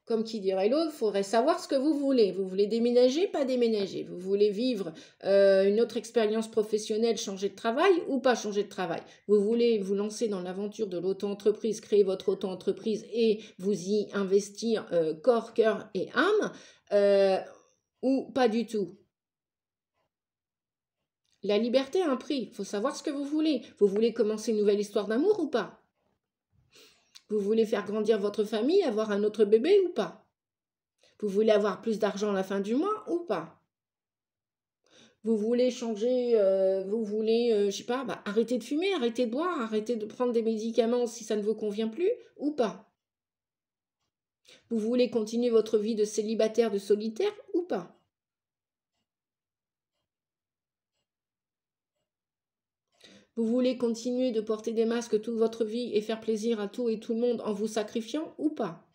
comme qui dirait l'autre, il faudrait savoir ce que vous voulez. Vous voulez déménager, pas déménager. Vous voulez vivre une autre expérience professionnelle, changer de travail ou pas changer de travail. Vous voulez vous lancer dans l'aventure de l'auto-entreprise, créer votre auto-entreprise et vous y investir corps, cœur et âme ou pas du tout. La liberté a un prix. Il faut savoir ce que vous voulez. Vous voulez commencer une nouvelle histoire d'amour ou pas? Vous voulez faire grandir votre famille, avoir un autre bébé ou pas? Vous voulez avoir plus d'argent à la fin du mois ou pas? Vous voulez changer, je sais pas, arrêter de fumer, arrêter de boire, arrêter de prendre des médicaments si ça ne vous convient plus ou pas? Vous voulez continuer votre vie de célibataire, de solitaire ou pas? Vous voulez continuer de porter des masques toute votre vie et faire plaisir à tout et tout le monde en vous sacrifiant ou pas?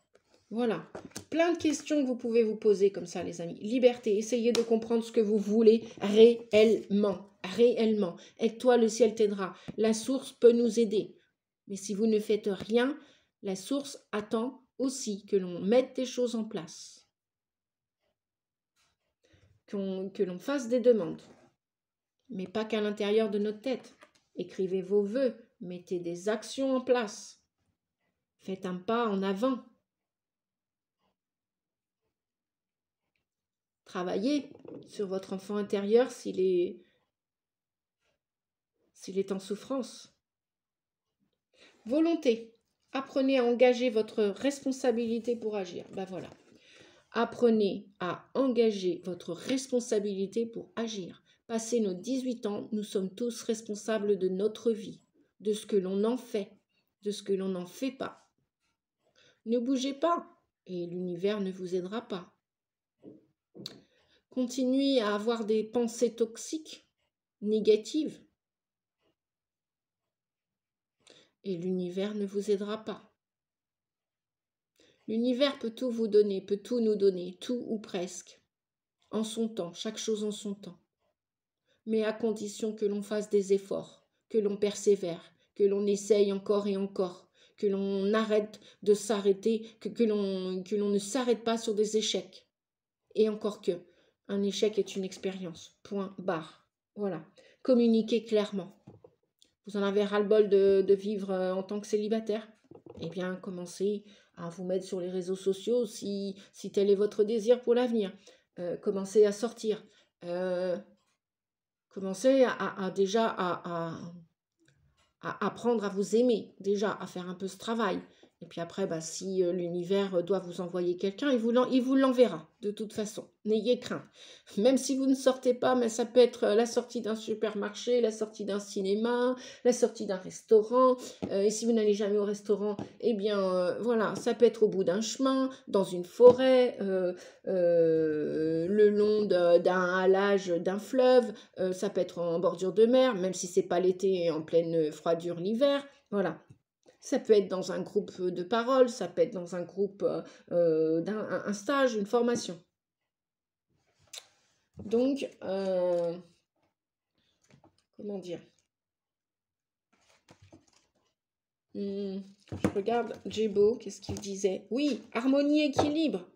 Voilà, plein de questions que vous pouvez vous poser comme ça les amis. Liberté, essayez de comprendre ce que vous voulez réellement, réellement. Aide-toi, le ciel t'aidera. La source peut nous aider. Mais si vous ne faites rien, la source attend aussi que l'on mette des choses en place. Que l'on fasse des demandes. Mais pas qu'à l'intérieur de notre tête. Écrivez vos vœux, mettez des actions en place. Faites un pas en avant. Travaillez sur votre enfant intérieur s'il est en souffrance. Volonté. Apprenez à engager votre responsabilité pour agir. Ben voilà. Apprenez à engager votre responsabilité pour agir. Passé nos 18 ans, nous sommes tous responsables de notre vie, de ce que l'on en fait, de ce que l'on n'en fait pas. Ne bougez pas et l'univers ne vous aidera pas. Continuez à avoir des pensées toxiques, négatives, et l'univers ne vous aidera pas. L'univers peut tout vous donner, peut tout nous donner, tout ou presque, en son temps, chaque chose en son temps. Mais à condition que l'on fasse des efforts, que l'on persévère, que l'on essaye encore et encore, que l'on arrête de s'arrêter, que l'on ne s'arrête pas sur des échecs. Et encore que, un échec est une expérience, point, barre. Voilà, communiquez clairement. Vous en avez ras-le-bol de vivre en tant que célibataire? Eh bien, commencez à vous mettre sur les réseaux sociaux si tel est votre désir pour l'avenir. Commencez à sortir. Commencez déjà à apprendre à vous aimer, déjà à faire un peu ce travail. Et puis après, si l'univers doit vous envoyer quelqu'un, il vous l'enverra de toute façon. N'ayez crainte. Même si vous ne sortez pas, mais ça peut être la sortie d'un supermarché, la sortie d'un cinéma, la sortie d'un restaurant. Et si vous n'allez jamais au restaurant, eh bien voilà, ça peut être au bout d'un chemin, dans une forêt, le long d'un halage d'un fleuve. Ça peut être en bordure de mer, même si c'est pas l'été, en pleine froidure l'hiver. Voilà. Ça peut être dans un groupe de parole, ça peut être dans un groupe, un stage, une formation. Donc, comment dire? Je regarde Djebo, qu'est-ce qu'il disait? Oui, harmonie, équilibre.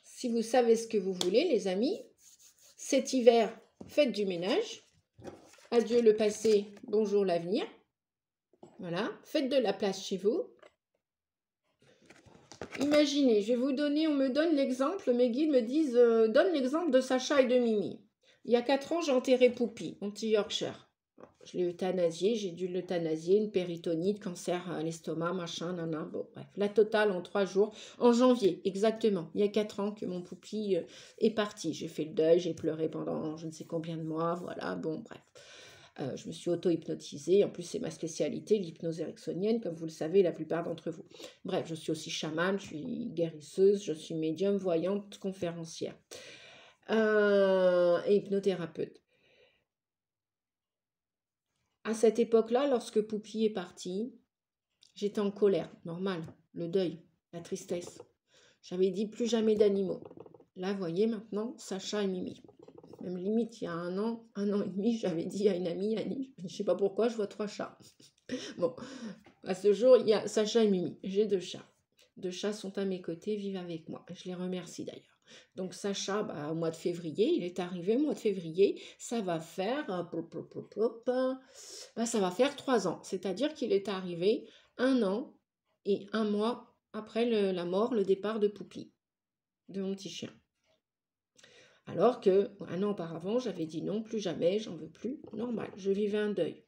Si vous savez ce que vous voulez, les amis, cet hiver, faites du ménage. Adieu le passé, bonjour l'avenir. Voilà, faites de la place chez vous. Imaginez, je vais vous donner, on me donne l'exemple, mes guides me disent, donne l'exemple de Sacha et de Mimi. Il y a 4 ans, j'ai enterré Poupie, mon petit Yorkshire. Je l'ai euthanasié, j'ai dû l'euthanasier, une péritonite, cancer à l'estomac, machin, nana, bon, bref. La totale en 3 jours, en janvier, exactement. Il y a 4 ans que mon Poupie est parti. J'ai fait le deuil, j'ai pleuré pendant je ne sais combien de mois, voilà, bon, bref. Je me suis auto-hypnotisée. En plus, c'est ma spécialité, l'hypnose ericksonienne, comme vous le savez, la plupart d'entre vous. Bref, je suis aussi chamane, je suis guérisseuse, je suis médium, voyante, conférencière et hypnothérapeute. À cette époque-là, lorsque Poupie est partie, j'étais en colère, normal, le deuil, la tristesse. J'avais dit plus jamais d'animaux. Là, vous voyez maintenant, Sacha et Mimi. Même limite, il y a un an et demi, j'avais dit à une amie, Annie, je ne sais pas pourquoi, je vois 3 chats. Bon, à ce jour, il y a Sacha et Mimi. J'ai 2 chats. 2 chats sont à mes côtés, vivent avec moi. Je les remercie d'ailleurs. Donc Sacha, au mois de février, il est arrivé au mois de février, ça va faire, ça va faire 3 ans. C'est-à-dire qu'il est arrivé 1 an et 1 mois après la mort, le départ de Poupie, de mon petit chien. Alors que 1 an auparavant, j'avais dit non, plus jamais, j'en veux plus, normal, je vivais un deuil.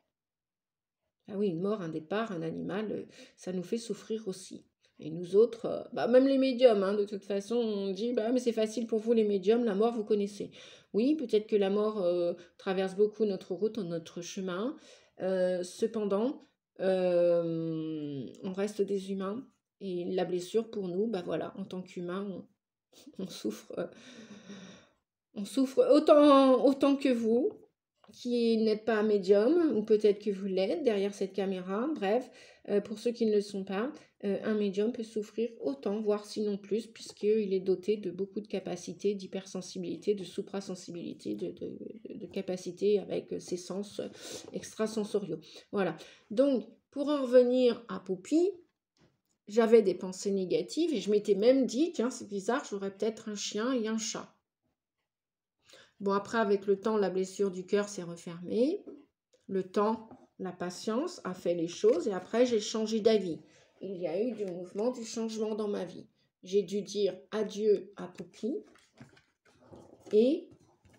Ah oui, une mort, un départ, un animal, ça nous fait souffrir aussi. Et nous autres, même les médiums, de toute façon, on dit, mais c'est facile pour vous les médiums, la mort, vous connaissez. Oui, peut-être que la mort traverse beaucoup notre route, notre chemin. Cependant, on reste des humains. Et la blessure, pour nous, voilà, en tant qu'humains, on souffre. On souffre autant que vous, qui n'êtes pas un médium, ou peut-être que vous l'êtes derrière cette caméra. Bref, pour ceux qui ne le sont pas, un médium peut souffrir autant, voire sinon plus, puisqu'il est doté de beaucoup de capacités d'hypersensibilité, de suprasensibilité, de capacités avec ses sens extrasensoriaux. Voilà. Donc, pour en revenir à Poupie, j'avais des pensées négatives et je m'étais même dit, tiens, c'est bizarre, j'aurais peut-être un chien et un chat. Bon, après, avec le temps, la blessure du cœur s'est refermée. Le temps, la patience a fait les choses et après, j'ai changé d'avis. Il y a eu du mouvement, du changement dans ma vie. J'ai dû dire adieu à Poupie et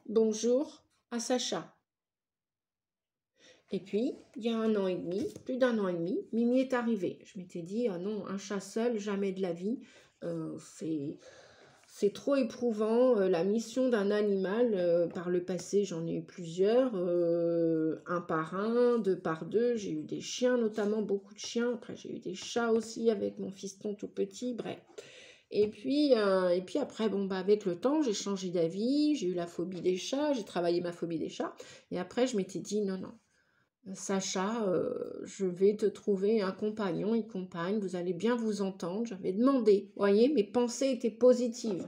bonjour à Sacha. Et puis, il y a 1 an et demi, plus d'1 an et demi, Mimi est arrivée. Je m'étais dit, oh non, un chat seul, jamais de la vie. C'est trop éprouvant. La mission d'un animal, par le passé, j'en ai eu plusieurs, un par un, deux par deux. J'ai eu des chiens, notamment beaucoup de chiens. Après, j'ai eu des chats aussi avec mon fiston tout petit, bref. Et puis après, bon, bah, avec le temps, j'ai changé d'avis, j'ai eu la phobie des chats, j'ai travaillé ma phobie des chats. Et après, je m'étais dit, non, non, Sacha, je vais te trouver un compagnon, une compagne, vous allez bien vous entendre. J'avais demandé, vous voyez, mes pensées étaient positives.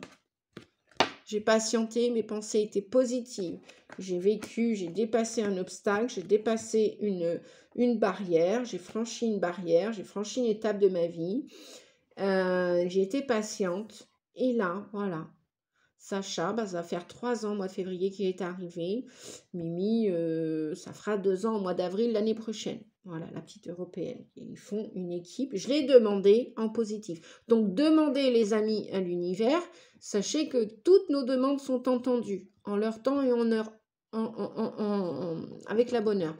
J'ai patienté, mes pensées étaient positives. J'ai vécu, j'ai dépassé un obstacle, j'ai dépassé une barrière, j'ai franchi une barrière, j'ai franchi une étape de ma vie. J'ai été patiente. Et là, voilà, Sacha, bah, ça va faire 3 ans, mois de février, qu'il est arrivé. Mimi, ça fera 2 ans, au mois d'avril l'année prochaine. Voilà, la petite européenne. Ils font une équipe. Je l'ai demandé en positif. Donc, demandez, les amis, à l'univers. Sachez que toutes nos demandes sont entendues en leur temps et en heure, avec la bonne heure.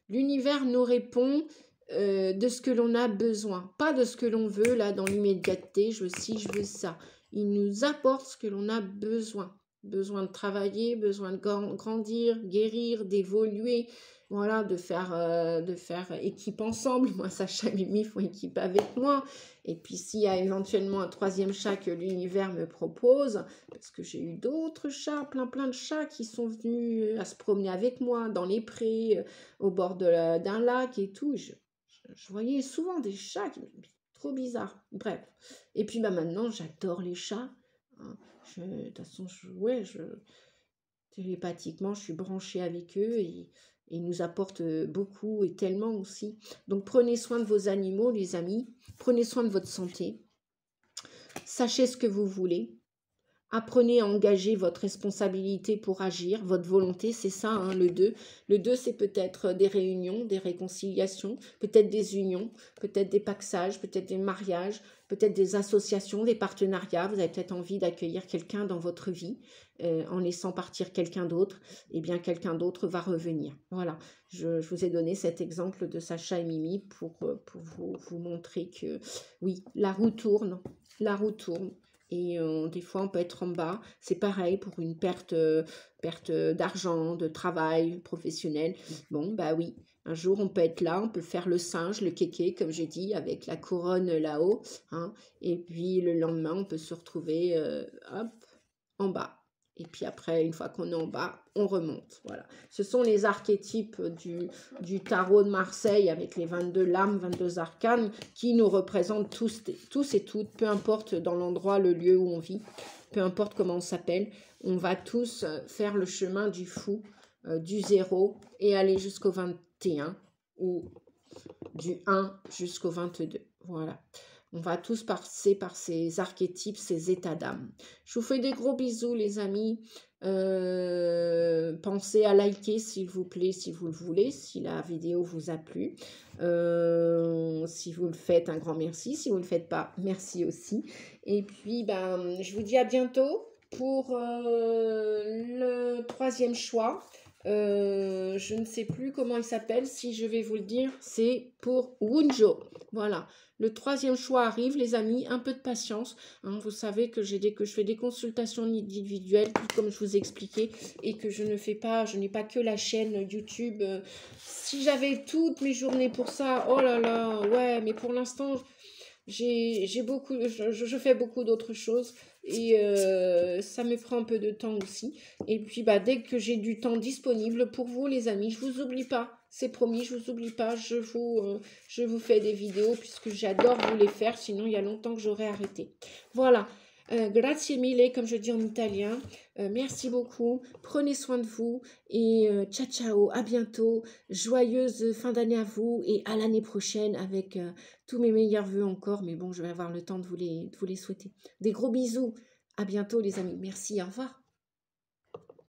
L'univers nous répond de ce que l'on a besoin, pas de ce que l'on veut, là, dans l'immédiateté. Je veux ci, je veux ça. Il nous apporte ce que l'on a besoin. Besoin de travailler, besoin de grandir, guérir, d'évoluer, voilà, de faire équipe ensemble. Moi, Sacha et Mimi font équipe avec moi. Et puis, s'il y a éventuellement un 3e chat que l'univers me propose, parce que j'ai eu d'autres chats, plein de chats qui sont venus à se promener avec moi dans les prés, au bord d'un lac et tout. Je voyais souvent des chats qui trop bizarre. Bref. Et puis bah, maintenant, j'adore les chats. Hein. De toute façon, télépathiquement, je suis branchée avec eux et ils nous apportent beaucoup et tellement aussi. Donc prenez soin de vos animaux, les amis. Prenez soin de votre santé. Sachez ce que vous voulez. Apprenez à engager votre responsabilité pour agir, votre volonté, c'est ça, hein, le 2. Le 2, c'est peut-être des réunions, des réconciliations, peut-être des unions, peut-être des paxages, peut-être des mariages, peut-être des associations, des partenariats. Vous avez peut-être envie d'accueillir quelqu'un dans votre vie, en laissant partir quelqu'un d'autre. Eh bien, quelqu'un d'autre va revenir. Voilà, je vous ai donné cet exemple de Sacha et Mimi pour vous montrer que, oui, la roue tourne, la roue tourne. Et des fois, on peut être en bas. C'est pareil pour une perte d'argent, de travail professionnel. Bon, bah oui, un jour, on peut être là, on peut faire le singe, le kéké, comme j'ai dit, avec la couronne là-haut. Hein, et puis, le lendemain, on peut se retrouver hop, en bas. Et puis après, une fois qu'on est en bas, on remonte. Voilà. Ce sont les archétypes du tarot de Marseille avec les 22 lames, 22 arcanes qui nous représentent tous et toutes, peu importe dans l'endroit, le lieu où on vit, peu importe comment on s'appelle. On va tous faire le chemin du fou, du 0 et aller jusqu'au 21 ou du 1 jusqu'au 22. Voilà. On va tous passer par ces archétypes, ces états d'âme. Je vous fais des gros bisous, les amis. Pensez à liker, s'il vous plaît, si vous le voulez, si la vidéo vous a plu. Si vous le faites, un grand merci. Si vous ne le faites pas, merci aussi. Et puis, ben, je vous dis à bientôt pour le 3e choix. Je ne sais plus comment il s'appelle, si je vais vous le dire, c'est pour Wunjo. Voilà, le 3e choix arrive, les amis, un peu de patience. Hein, vous savez que je fais des consultations individuelles, comme je vous ai expliqué, et que je n'ai pas que la chaîne YouTube. Si j'avais toutes mes journées pour ça, oh là là, ouais, mais pour l'instant, je fais beaucoup d'autres choses et ça me prend un peu de temps aussi. Et puis bah, dès que j'ai du temps disponible pour vous, les amis, je vous oublie pas, c'est promis, je vous oublie pas, je vous fais des vidéos puisque j'adore vous les faire, sinon il y a longtemps que j'aurais arrêté. Voilà. Grazie mille, comme je dis en italien. Merci beaucoup. Prenez soin de vous. Et ciao, ciao. À bientôt. Joyeuse fin d'année à vous. Et à l'année prochaine avec tous mes meilleurs vœux encore. Mais bon, je vais avoir le temps de vous les souhaiter. Des gros bisous. À bientôt, les amis. Merci. Au revoir.